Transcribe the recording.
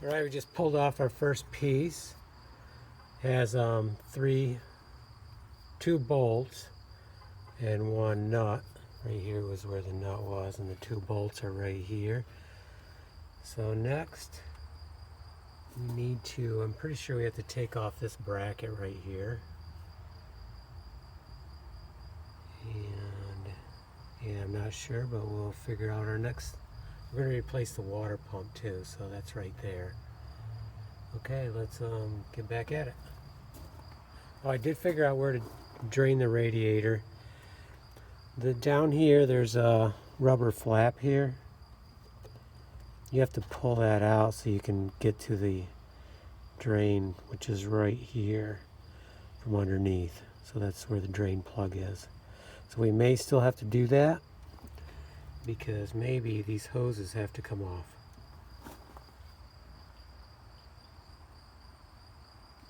Alright, we just pulled off our first piece. Has two bolts and one nut. Right here was where the nut was, and the two bolts are right here. So next we need to, I'm pretty sure we have to take off this bracket right here. And yeah, I'm not sure, but we'll figure out our next. We're going to replace the water pump too, so that's right there. Okay, let's get back at it. Oh, I did figure out where to drain the radiator. Down here there's a rubber flap here. You have to pull that out so you can get to the drain, which is right here from underneath. So that's where the drain plug is. So we may still have to do that because maybe these hoses have to come off.